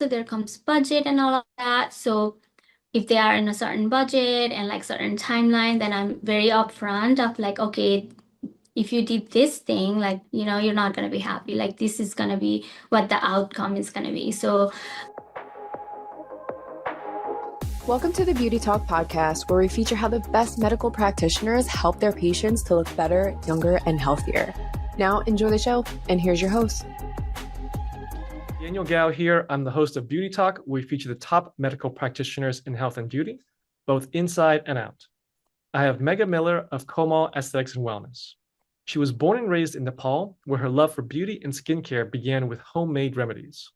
So there comes budget and all of that. So if they are in a certain budget and like certain timeline, then I'm very upfront of like, okay, if you did this thing, like, you're not going to be happy. Like, this is going to be what the outcome is going to be. So, Welcome to the Beauty Talk podcast, where we feature how the best medical practitioners help their patients to look better, younger, and healthier. Now, enjoy the show, and here's your host. Daniel Gao here. I'm the host of Beauty Talk. We feature the top medical practitioners in health and beauty, both inside and out. I have Megha Miller of Komal Aesthetics and Wellness. She was born and raised in Nepal, where her love for beauty and skincare began with homemade remedies.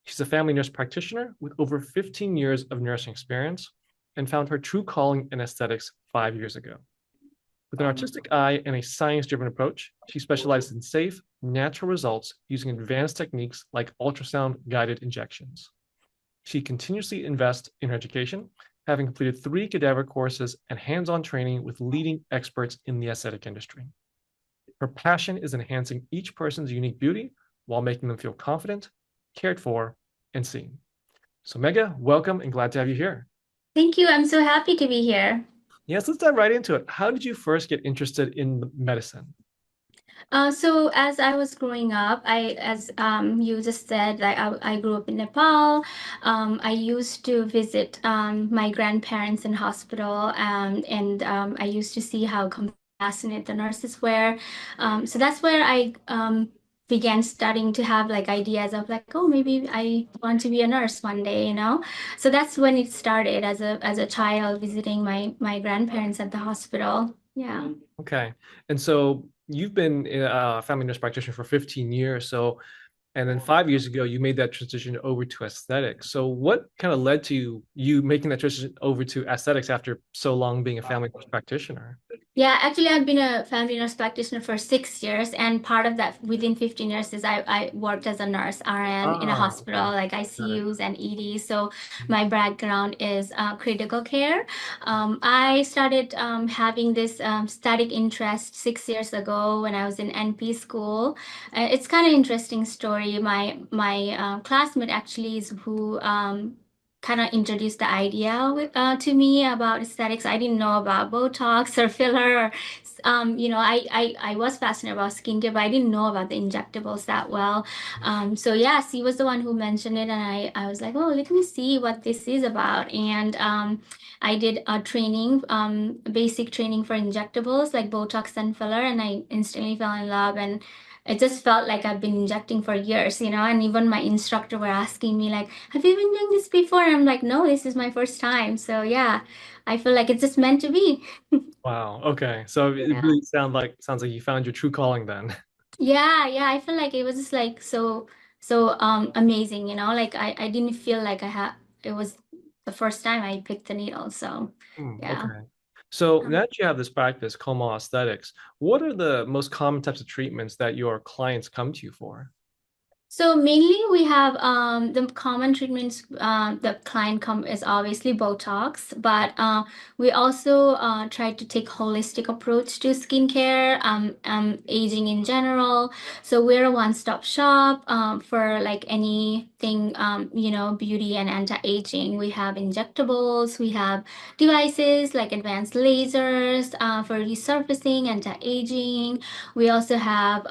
She's a family nurse practitioner with over 15 years of nursing experience and found her true calling in aesthetics 5 years ago. With an artistic eye and a science-driven approach, she specializes in safe, natural results using advanced techniques like ultrasound-guided injections. She continuously invests in her education, having completed 3 cadaver courses and hands-on training with leading experts in the aesthetic industry. Her passion is enhancing each person's unique beauty while making them feel confident, cared for, and seen. So Megha, welcome and glad to have you here. thank you. I'm so happy to be here. Yes, let's dive right into it. How did you first get interested in medicine? So as I was growing up, as you just said, like I grew up in Nepal. I used to visit my grandparents in hospital, and I used to see how compassionate the nurses were. So that's where I began starting to have like ideas of like, oh, maybe I want to be a nurse one day. So that's when it started as a child visiting my grandparents at the hospital. Yeah. Okay. And so you've been a family nurse practitioner for 15 years. So, and then 5 years ago, you made that transition over to aesthetics. So what kind of led to you making that transition over to aesthetics after so long being a family nurse practitioner? Yeah, actually, I've been a family nurse practitioner for 6 years, and part of that within 15 years is I worked as a nurse RN in a hospital, Okay. like Got it. ICUs and EDs. So my background is critical care. I started having this static interest 6 years ago when I was in NP school. It's kind of interesting story. My classmate actually is who kind of introduced the idea to me about aesthetics. I didn't know about Botox or filler. I was fascinated about skincare, but I didn't know about the injectables that well. So yes, he was the one who mentioned it, and I was like, oh, let me see what this is about. And I did a training, basic training for injectables like Botox and filler, and I instantly fell in love. And it just felt like I've been injecting for years. And even my instructor were asking me like, have you been doing this before? And I'm like, no, this is my first time. So yeah, I feel like it's just meant to be. Wow. Okay. So it Yeah. really sounds like you found your true calling then. Yeah, yeah. I feel like it was just like so amazing. Like I didn't feel like I had it was the first time I picked the needle. So yeah. Okay. So now that you have this practice, Komal Aesthetics, what are the most common types of treatments that your clients come to you for? So mainly we have the common treatments the client come is obviously Botox, but we also try to take holistic approach to skincare, aging in general. So we're a one-stop shop for like anything beauty and anti-aging. We have injectables, we have devices like advanced lasers for resurfacing, anti-aging. We also have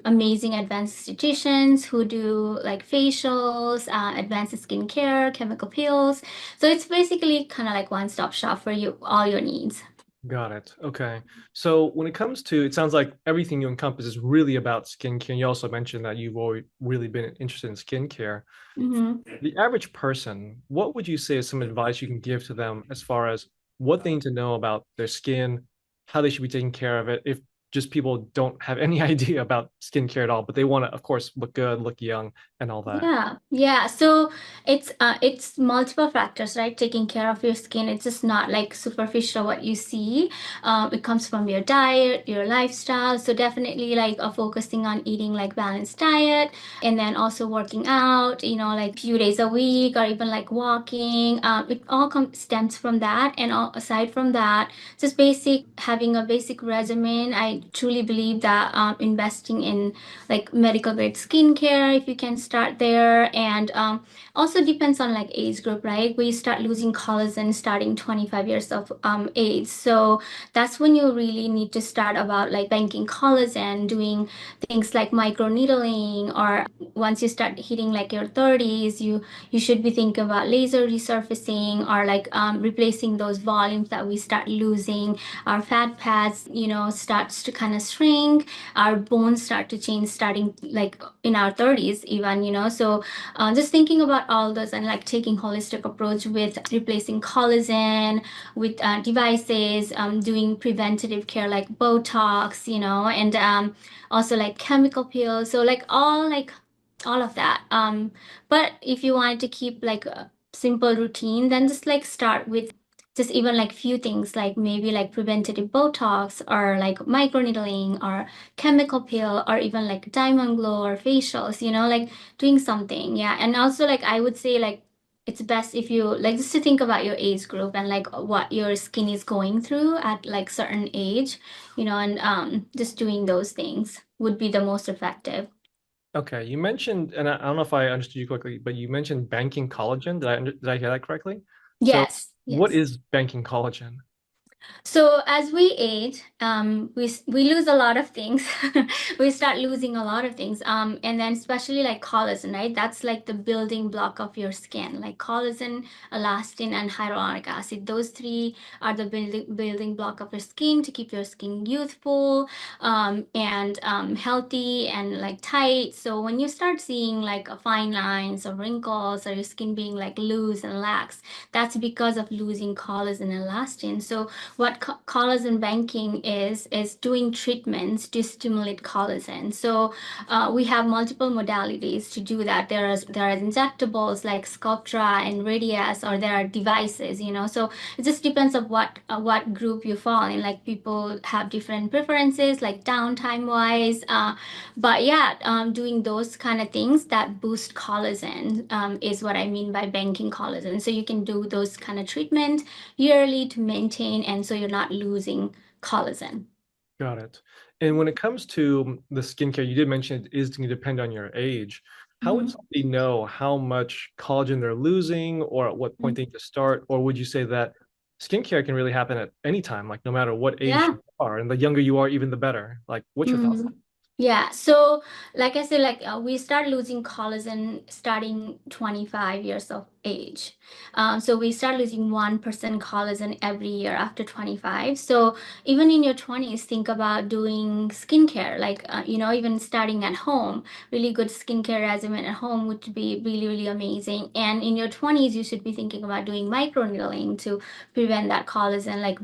amazing advanced estheticians who do like facials, advanced skincare, chemical peels. So it's basically kind of like one-stop shop for you, all your needs. Got it. Okay. So when it comes to, it sounds like everything you encompass is really about skincare. And you also mentioned that you've always really been interested in skincare. Mm-hmm. The average person, what would you say is some advice you can give to them as far as what they need to know about their skin, how they should be taking care of it, if just people don't have any idea about skincare at all, but they want to, of course, look good, look young, and all that. Yeah, yeah. So It's multiple factors, right? Taking care of your skin. It's just not like superficial what you see. It comes from your diet, your lifestyle. So definitely like focusing on eating like balanced diet, and then also working out. Like few days a week, or even like walking. It all stems from that. And aside from that, just basic having a basic regimen. I truly believe that investing in like medical grade skincare, if you can start there, and also depends on like age group, right? We start losing collagen starting 25 years of age. So that's when you really need to start about like banking collagen, doing things like microneedling, or once you start hitting like your 30s, you should be thinking about laser resurfacing, or like replacing those volumes that we start losing. Our fat pads, starts to kind of shrink. Our bones start to change starting like in our 30s even, so just thinking about all those and like taking holistic approach with replacing collagen with devices, doing preventative care like Botox, and also like chemical peels. So like all of that. But if you wanted to keep like a simple routine, then just like start with just even like few things like maybe like preventative Botox, or like microneedling, or chemical peel, or even like diamond glow or facials, like doing something. Yeah. And also like I would say like it's best if you like just to think about your age group and like what your skin is going through at like certain age, and just doing those things would be the most effective. Okay, you mentioned, and I don't know if I understood you quickly, but you mentioned banking collagen. Did I hear that correctly? So, Yes, what yes. is banking collagen? So as we age, we lose a lot of things. We start losing a lot of things. And then especially like collagen, right? That's like the building block of your skin. Like collagen, elastin, and hyaluronic acid. Those three are the building block of your skin to keep your skin youthful, and healthy and like tight. So when you start seeing like fine lines or wrinkles, or your skin being like loose and lax, that's because of losing collagen and elastin. So what collagen banking is doing treatments to stimulate collagen. So we have multiple modalities to do that. There are injectables like Sculptra and Radius, or there are devices. So it just depends on what group you fall in. Like people have different preferences, like downtime wise. But yeah, doing those kind of things that boost collagen is what I mean by banking collagen. So you can do those kind of treatment yearly to maintain, and so you're not losing collagen. Got it. And when it comes to the skincare, you did mention it is going to depend on your age. How would Mhm. somebody know how much collagen they're losing, or at what point they need to start? Or would you say that skincare can really happen at any time, like no matter what age Yeah. you are, and the younger you are, even the better? Like, what's your thoughts? Mhm. Yeah, so like I said, like we start losing collagen starting 25 years of age. So we start losing 1% collagen every year after 25. So even in your 20s, think about doing skincare, like, even starting at home. Really good skincare regimen at home would be really, really amazing. And in your 20s, you should be thinking about doing microneedling to prevent that collagen, like,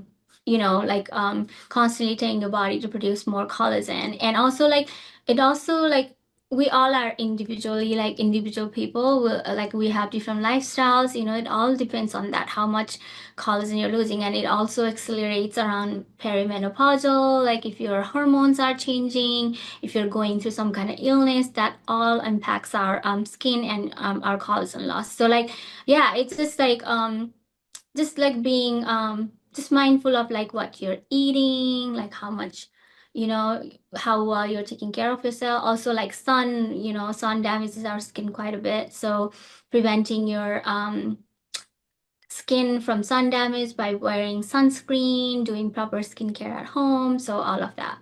constantly telling your body to produce more collagen. And also like it also like we all are individually like individual people like we have different lifestyles. It all depends on that how much collagen you're losing. And it also accelerates around perimenopausal, like if your hormones are changing, if you're going through some kind of illness, that all impacts our skin and our collagen loss. So like yeah, it's just like being just mindful of like what you're eating, like how much, you know how well you're taking care of yourself. Also like sun damages our skin quite a bit, so preventing your skin from sun damage by wearing sunscreen, doing proper skincare at home, so all of that.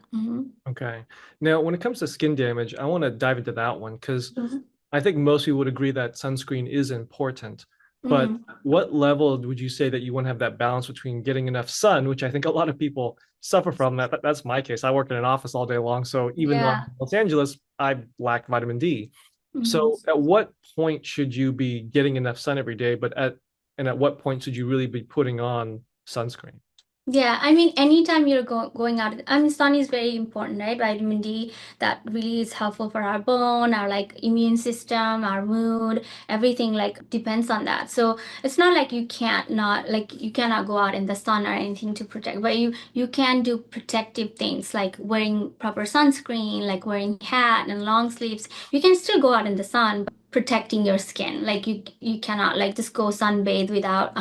Okay. Now, when it comes to skin damage, I want to dive into that one because Mhm. I think most people would agree that sunscreen is important. But Mhm. what level would you say that you want to have that balance between getting enough sun, which I think a lot of people suffer from? That's my case. I work in an office all day long. So even though I'm Yeah. in Los Angeles, I lack vitamin D. Mhm. So at what point should you be getting enough sun every day? And at what point should you really be putting on sunscreen? Yeah, I mean, anytime you're going out, I mean, sun is very important, right? Vitamin D, that really is helpful for our bone, our like immune system, our mood, everything like depends on that. So it's not like you can't not like you cannot go out in the sun or anything to protect, but you can do protective things like wearing proper sunscreen, like wearing hat and long sleeves. You can still go out in the sun, but protecting your skin. Like you cannot like just go sunbathe without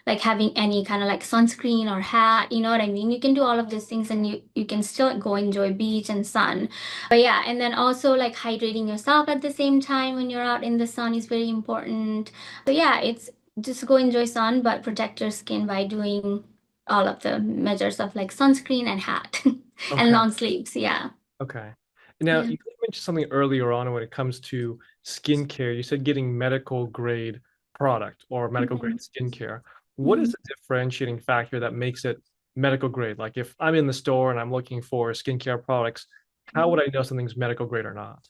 like having any kind of like sunscreen or hat, you know what I mean? You can do all of these things and you can still go enjoy beach and sun. But yeah, and then also like hydrating yourself at the same time when you're out in the sun is very important. So yeah, it's just go enjoy sun, but protect your skin by doing all of the measures of like sunscreen and hat and Okay. long sleeves. Yeah. Okay. Now, Yeah. you mentioned something earlier on when it comes to skincare. You said getting medical grade product or medical grade Mhm. skincare. What is Mhm. the differentiating factor that makes it medical grade? Like if I'm in the store and I'm looking for skincare products, how would I know something's medical grade or not?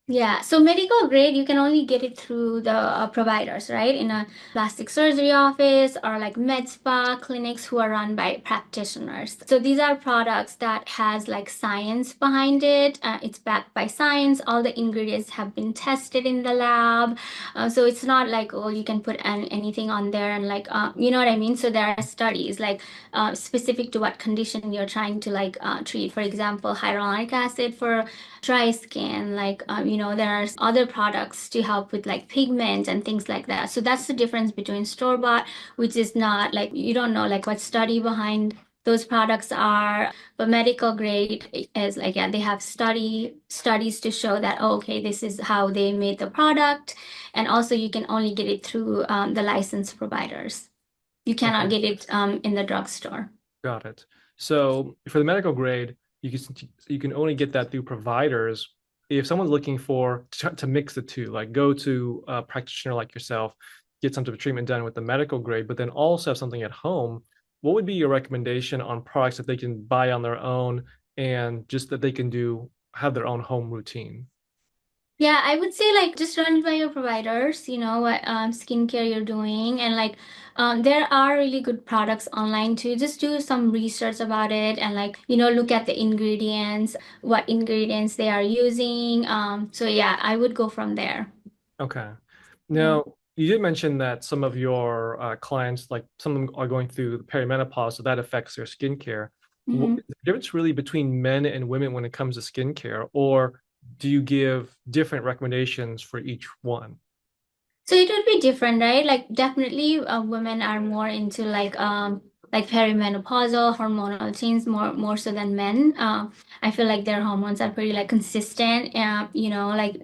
Yeah, so medical grade, you can only get it through the providers, right? In a plastic surgery office or like med spa clinics who are run by practitioners. So these are products that has like science behind it. It's backed by science. All the ingredients have been tested in the lab. So it's not like, oh, you can put anything on there and like, you know what I mean? So there are studies like specific to what condition you're trying to like treat. For example, hyaluronic acid for dry skin, like there are other products to help with like pigment and things like that. So that's the difference between store bought, which is not like you don't know like what study behind those products are, but medical grade is like, yeah, they have studies to show that, oh, okay, this is how they made the product, and also you can only get it through the licensed providers. You cannot Okay. get it in the drugstore. Got it. So for the medical grade, you can only get that through providers. If someone's looking for to mix the two, like go to a practitioner like yourself, get some type of treatment done with the medical grade, but then also have something at home, what would be your recommendation on products that they can buy on their own and just that they can do have their own home routine? Yeah, I would say like just run it by your providers, you know, what skincare you're doing. And like there are really good products online too. Just do some research about it and like, look at the ingredients, what ingredients they are using. So yeah, I would go from there. Okay. Yeah. Now, you did mention that some of your clients, like some of them are going through the perimenopause, so that affects their skincare. What Mhm. is the difference really between men and women when it comes to skincare, or do you give different recommendations for each one? So it would be different, right? Like definitely women are more into like perimenopausal hormonal change more so than men. I feel like their hormones are pretty like consistent. Like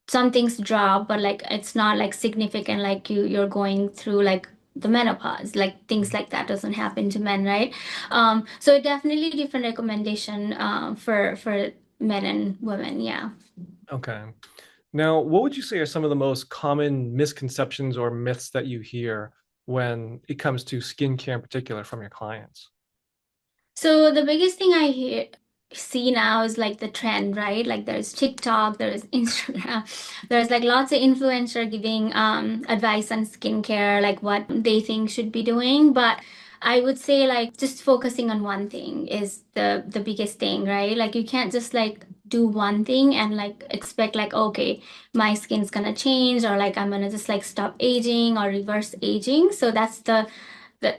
some things drop, but like it's not like significant like you're going through like the menopause. Like things like that doesn't happen to men, right? So definitely different recommendation for men and women. Yeah. Okay. Now, what would you say are some of the most common misconceptions or myths that you hear when it comes to skincare in particular from your clients? So the biggest thing see now is like the trend, right? Like there's TikTok, there's Instagram, there's like lots of influencer giving advice on skincare, like what they think should be doing. But I would say like just focusing on one thing is the biggest thing, right? Like you can't just like do one thing and like expect like, okay, my skin's gonna change or like I'm gonna just like stop aging or reverse aging. So that's that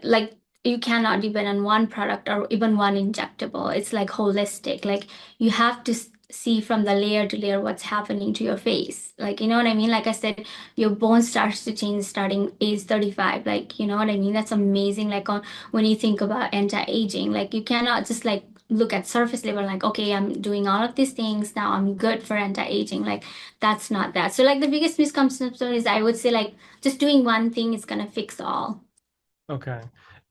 like you cannot depend on one product or even one injectable. It's like holistic. Like you have to see from the layer to layer what's happening to your face. Like, you know what I mean? Like I said, your bone starts to change starting age 35. Like, you know what I mean? That's amazing. Like when you think about anti-aging, like you cannot just like look at surface level like, okay, I'm doing all of these things now, I'm good for anti-aging. Like that's not that. So like the biggest misconception is I would say like just doing one thing is gonna fix all. Okay.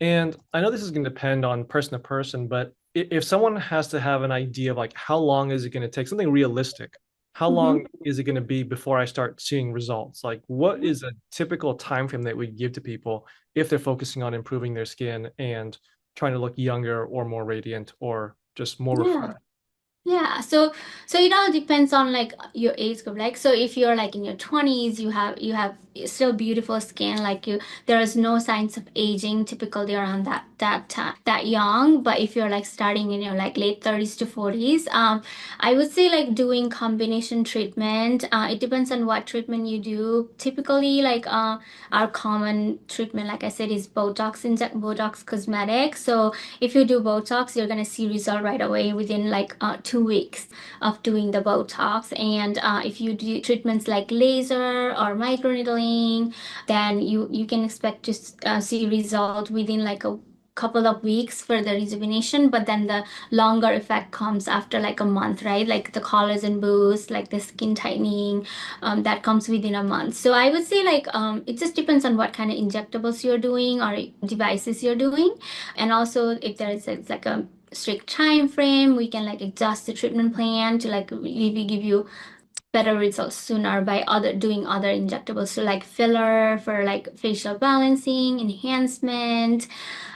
And I know this is going to depend on person to person, but if someone has to have an idea of like how long is it going to take, something realistic, how long is it going to be before I start seeing results? Like what Mhm. is a typical time frame that we give to people if they're focusing on improving their skin and trying to look younger or more radiant or just more Yeah. refreshed? Yeah, so it all depends on like your age group. Like so if you're like in your 20s, you have still beautiful skin. Like there is no signs of aging typically around that young. But if you're like starting in your like late 30s to 40s, I would say like doing combination treatment. It depends on what treatment you do. Typically, like our common treatment, like I said, is Botox cosmetic. So if you do Botox, you're gonna see result right away within like 2 weeks of doing the Botox. And if you do treatments like laser or microneedling, then you can expect to see result within like a couple of weeks for the rejuvenation, but then the longer effect comes after like a month, right? Like the collagen boost, like the skin tightening, that comes within a month. So I would say like it just depends on what kind of injectables you're doing or devices you're doing, and also if there is like a strict time frame, we can like adjust the treatment plan to like maybe give you better results sooner by doing other injectables. So like filler for like facial balancing, enhancement.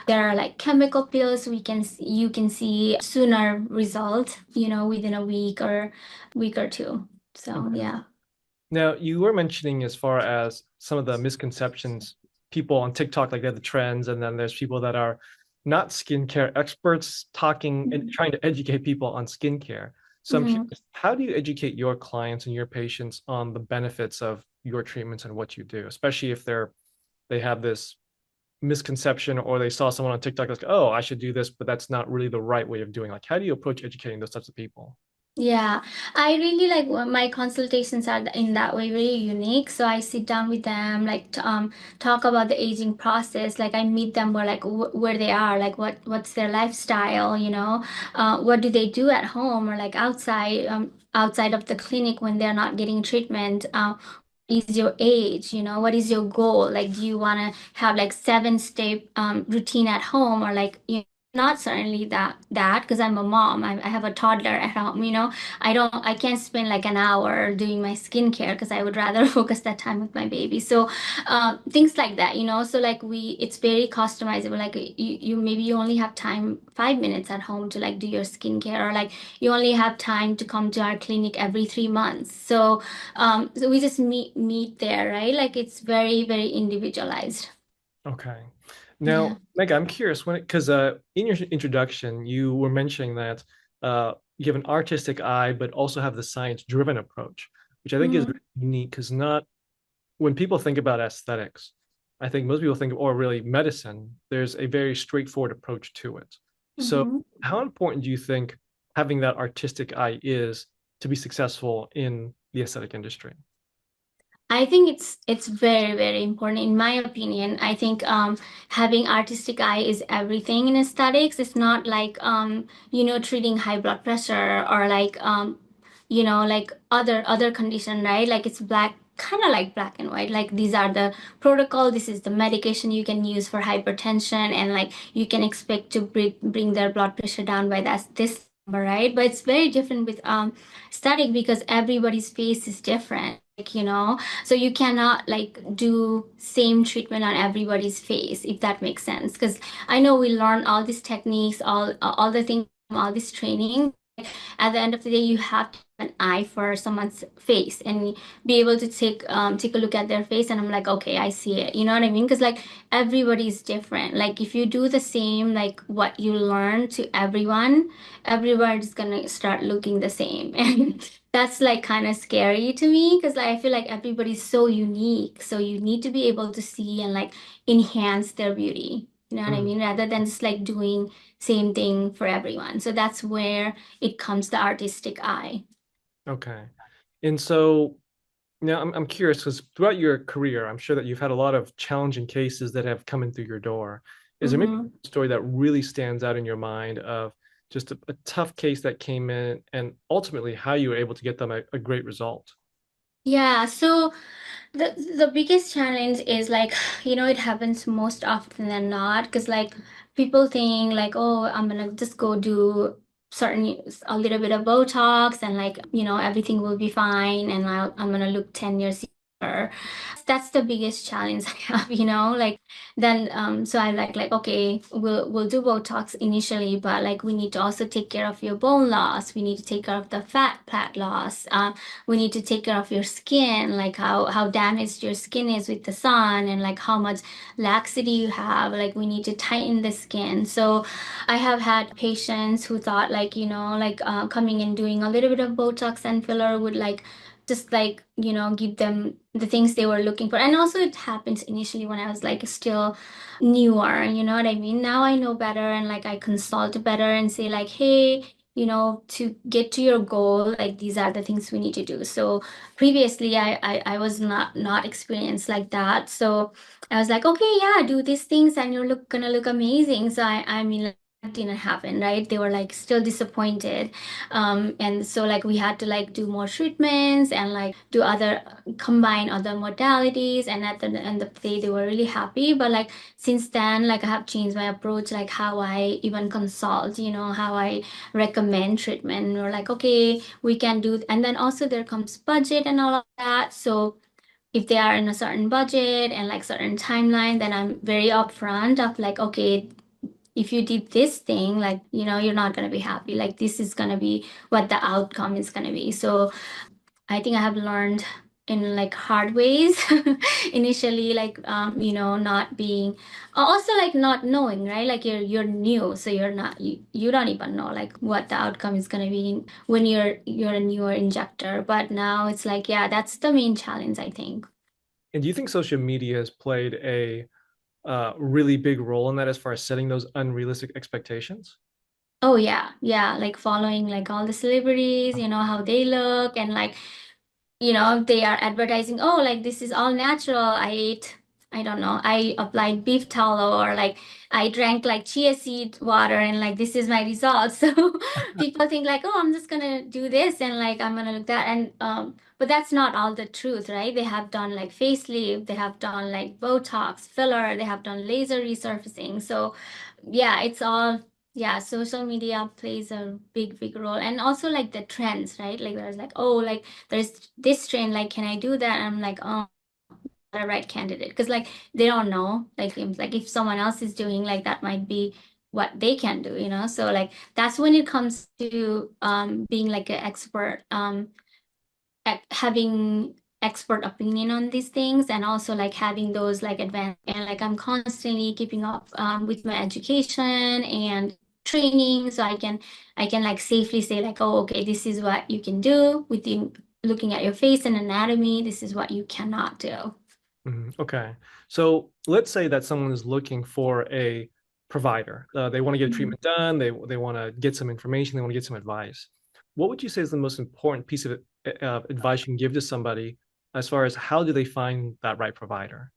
There are like chemical pills you can see sooner result, within a week or two. So Okay. yeah. Now, you were mentioning as far as some of the misconceptions, people on TikTok, like they have the trends, and then there's people that are not skincare experts talking and trying to educate people on skincare. So I'm Mhm. curious, how do you educate your clients and your patients on the benefits of your treatments and what you do, especially if they have this misconception or they saw someone on TikTok that's like, oh, I should do this, but that's not really the right way of doing. Like, how do you approach educating those types of people? Yeah, I really like my consultations are in that way very unique. So I sit down with them, like talk about the aging process. Like I meet them where like where they are, like what's their lifestyle, what do they do at home or like outside of the clinic when they're not getting treatment. Is your age, what is your goal? Like, do you want to have like 7 step routine at home or like, not certainly that because I'm a mom. I have a toddler at home, I can't spend like an hour doing my skincare because I would rather focus that time with my baby. So things like that, so like it's very customizable. Like you maybe you only have time 5 minutes at home to like do your skincare, or like you only have time to come to our clinic every 3 months. So we just meet there, right? Like it's very, very individualized. Okay. Yeah. Now, Meg, I'm curious because in your introduction, you were mentioning that you have an artistic eye, but also have the science-driven approach, which I think is Mm-hmm. really unique because not when people think about aesthetics, I think most people think, or really medicine, there's a very straightforward approach to it. So, Mm-hmm. how important do you think having that artistic eye is to be successful in the aesthetic industry? I think it's very, very important in my opinion. I think having artistic eye is everything in aesthetics. It's not like treating high blood pressure or like like other condition, right? Like it's kind of like black and white. Like these are the protocol, this is the medication you can use for hypertension, and like you can expect to bring their blood pressure down by this number, right? But it's very different with aesthetic because everybody's face is different. Like, so you cannot like do same treatment on everybody's face, if that makes sense. Because I know we learn all these techniques, all the things, all this training. At the end of the day, you have to have an eye for someone's face and be able to take a look at their face. And I'm like, okay, I see it. You know what I mean? Because like everybody's different. Like if you do the same, like what you learn to everybody's gonna start looking the same. And that's like kind of scary to me because I feel like everybody's so unique. So you need to be able to see and like enhance their beauty. You know what I Mm, mean? Rather than just like doing same thing for everyone. So that's where it comes the artistic eye. okay. And so now I'm curious because throughout your career, I'm sure that you've had a lot of challenging cases that have come in through your door. Is there maybe Mm-hmm. a story that really stands out in your mind of just a tough case that came in and ultimately how you were able to get them a great result? Yeah, so the biggest challenge is like, it happens most often than not because like people think like, oh, I'm gonna just go do a little bit of Botox and like, everything will be fine and I'm gonna look 10 years younger. That's the biggest challenge I have, like then so I like okay, we'll do Botox initially, but like we need to also take care of your bone loss. We need to take care of the fat loss. We need to take care of your skin, like how damaged your skin is with the sun and like how much laxity you have. Like we need to tighten the skin. So I have had patients who thought like, like coming and doing a little bit of Botox and filler would like just like, give them the things they were looking for. And also it happens initially when I was like still newer, you know what I mean? Now I know better and like I consult better and say like, hey, to get to your goal, like these are the things we need to do. So previously I was not experienced like that. So I was like, okay, yeah, do these things and you're gonna look amazing. So I mean like, that didn't happen, right? They were like still disappointed. And so like we had to like do more treatments and like do other combine other modalities, and at the end of the day they were really happy. But like since then, like I have changed my approach, like how I even consult, how I recommend treatment. And we're like, okay, we can do, and then also there comes budget and all of that. So if they are in a certain budget and like certain timeline, then I'm very upfront of like, okay, if you did this thing, like, you're not going to be happy. Like, this is going to be what the outcome is going to be. So I think I have learned in like hard ways initially, like, not being, also like not knowing, right? Like you're new. So you don't even know like what the outcome is going to be when you're a newer injector. But now it's like, yeah, that's the main challenge, I think. And do you think social media has played a really big role in that as far as setting those unrealistic expectations? Oh yeah, yeah, like following like all the celebrities, how they look, and like, they are advertising, oh, like this is all natural. I don't know, I applied beef tallow, or like I drank like chia seed water, and like this is my results. So people think like, oh, I'm just gonna do this and like I'm gonna look that. And but that's not all the truth, right? They have done like facelift, they have done like Botox, filler, they have done laser resurfacing. So yeah, it's all, yeah, social media plays a big role. And also like the trends, right? Like there's like, oh, like there's this trend, like can I do that? And I'm like, oh, not a right candidate, because like they don't know, like if someone else is doing, like that might be what they can do, so like that's when it comes to being like an expert, having expert opinion on these things, and also like having those like advanced, and like I'm constantly keeping up with my education and training, so I can like safely say like, oh, okay, this is what you can do with the looking at your face and anatomy, this is what you cannot do. Okay. So let's say that someone is looking for a provider. They want to get a Mhm. treatment done. They want to get some information. They want to get some advice. What would you say is the most important piece of advice you can give to somebody as far as how do they find that right provider?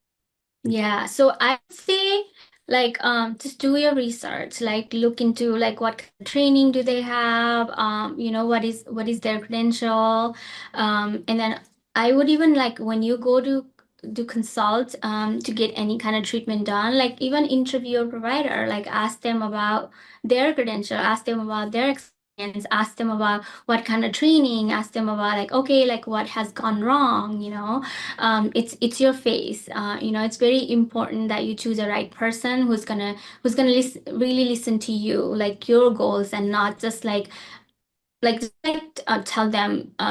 Yeah, so I would say like just do your research, like look into like what kind of training do they have, what is their credential, and then I would even like when you go to do consult to get any kind of treatment done, like even interview your provider, like ask them about their credential, ask them about their experience, ask them about what kind of training, ask them about like, okay, like what has gone wrong, it's your face, it's very important that you choose a right person who's gonna really listen to you, like your goals, and not just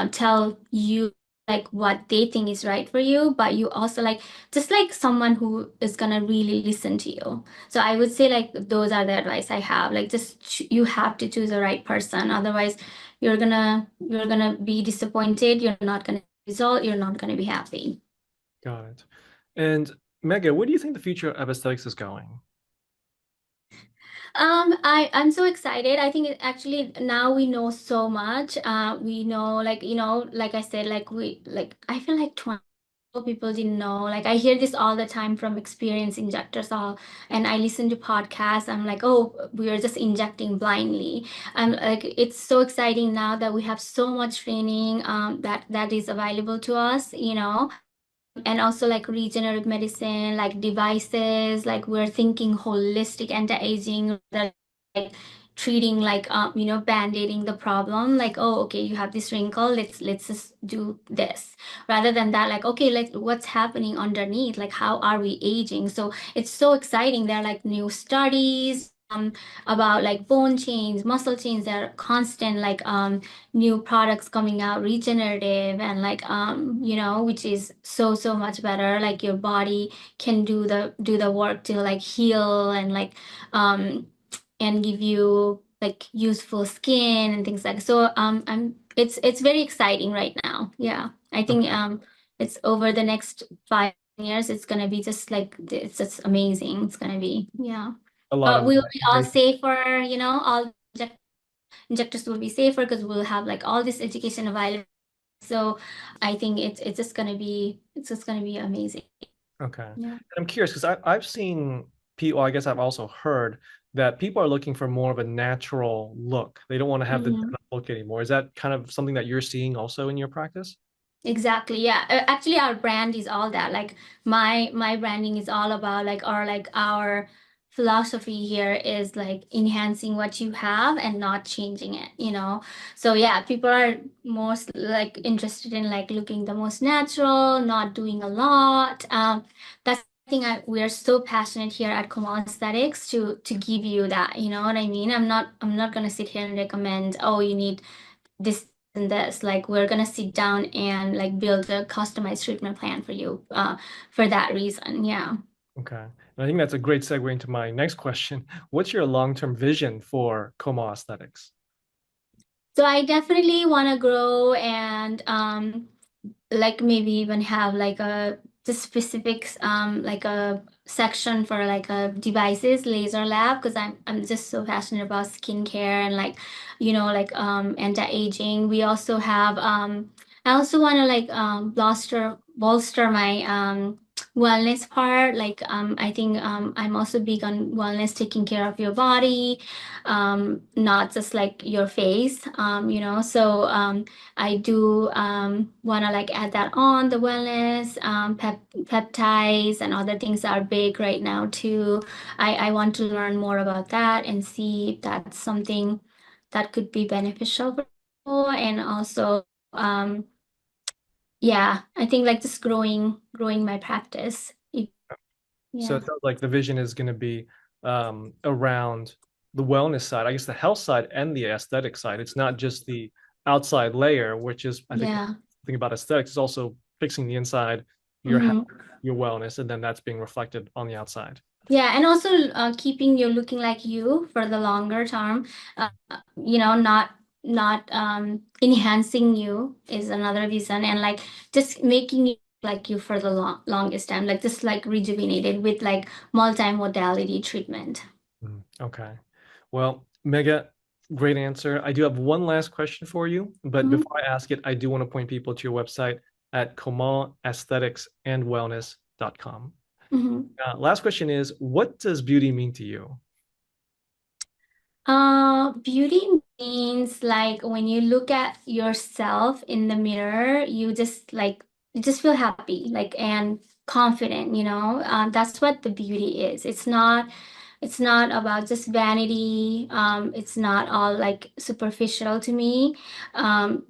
tell you like what they think is right for you, but you also like just like someone who is gonna really listen to you. So I would say like those are the advice I have, like just you have to choose the right person, otherwise you're gonna be disappointed, you're not gonna result, you're not gonna be happy. Got it. And Mega, where do you think the future of aesthetics is going? I'm so excited. I think actually now we know so much. We know like, like I said, like I feel like 20 people didn't know. Like I hear this all the time from experienced injectors all, and I listen to podcasts. I'm like, oh, we are just injecting blindly. I'm like, it's so exciting now that we have so much training that is available to us, and also like regenerative medicine, like devices, like we're thinking holistic anti-aging, like treating like band-aiding the problem, like, oh, okay, you have this wrinkle, let's just do this, rather than that, like, okay, what's happening underneath, like how are we aging. So it's so exciting. There are like new studies about like bone chains, muscle chains. There are constant like new products coming out, regenerative, and like which is so much better. Like your body can do the work to like heal and like and give you like useful skin and things like so. It's very exciting right now. Yeah, I think Okay. it's over the next 5 years. It's gonna be just like it's just amazing. It's gonna be, yeah. A lot of We will be all great. safer. All injectors will be safer because we'll have like all this education available. So I think it's just gonna be amazing. Okay. Yeah. I'm curious because I've seen people, I guess I've also heard that people are looking for more of a natural look. They don't want to have the Mhm. denim look anymore. Is that kind of something that you're seeing also in your practice? Exactly. Yeah. Actually, our brand is all that. Like my branding is all about like our philosophy here is like enhancing what you have and not changing it. So yeah, people are most like interested in like looking the most natural, not doing a lot. That's the thing we are so passionate here at Komal Aesthetics to give you that. You know what I mean? I'm not gonna sit here and recommend, oh, you need this and this. Like we're gonna sit down and like build a customized treatment plan for you for that reason. Yeah. Okay. And I think that's a great segue into my next question. What's your long-term vision for Komal Aesthetics? So I definitely want to grow and like maybe even have like a just specifics like a section for like a devices laser lab, because I'm just so passionate about skincare and like like anti-aging. We also have I also want to like bolster my wellness part. Like I think I'm also big on wellness, taking care of your body, not just like your face. So I do want to like add that on the wellness, peptides and other things are big right now too. I want to learn more about that and see if that's something that could be beneficial for people. And also, yeah, I think like just growing my practice. So Yeah, it sounds like the vision is going to be around the wellness side, I guess the health side and the aesthetic side. It's not just the outside layer, which is, I think, the yeah. thing about aesthetics is also fixing the inside, your health, Hmm. your wellness, and then that's being reflected on the outside. Yeah, and also keeping you looking like you for the longer term, not enhancing you is another reason, and like just making you like you for the longest time, like just like rejuvenated with like multimodality treatment. Okay. Well, Mega, great answer. I do have one last question for you, but Mhm. before I ask it, I do want to point people to your website at komalaestheticsandwellness.com. Mhm. Last question is, what does beauty mean to you? Beauty means like when you look at yourself in the mirror, you just feel happy, like and confident. That's what the beauty is. It's not about just vanity. It's not all like superficial to me.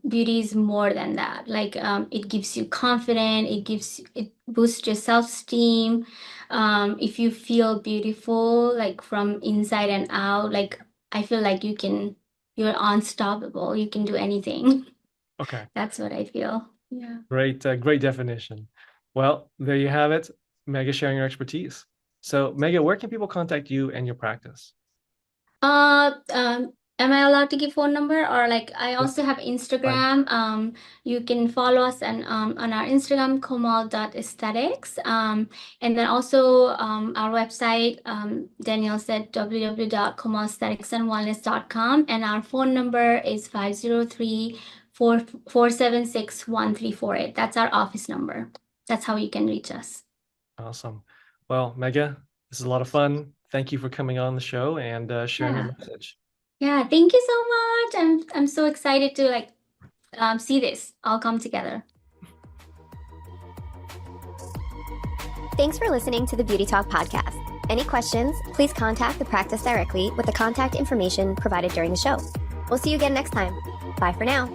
Beauty is more than that. Like it gives you confidence, it boosts your self-esteem. If you feel beautiful, like from inside and out, like I feel like you're unstoppable. You can do anything. Okay, That's what I feel. Yeah. great definition. Well, there you have it, Mega sharing your expertise. So, Mega, where can people contact you and your practice? Am I allowed to give phone number, or like I Yeah, also have fine. Instagram. You can follow us on our Instagram, komal.aesthetics. And then also our website, Danielle said www.komalaestheticsandwellness.com, and our phone number is 503-476-1348. That's our office number. That's how you can reach us. Awesome. Well, Mega, this is a lot of fun. Thank you for coming on the show and sharing your Yeah. message. Yeah, thank you so much. I'm so excited to like see this all come together. Thanks for listening to the Beauty Talk podcast. Any questions, please contact the practice directly with the contact information provided during the show. We'll see you again next time. Bye for now.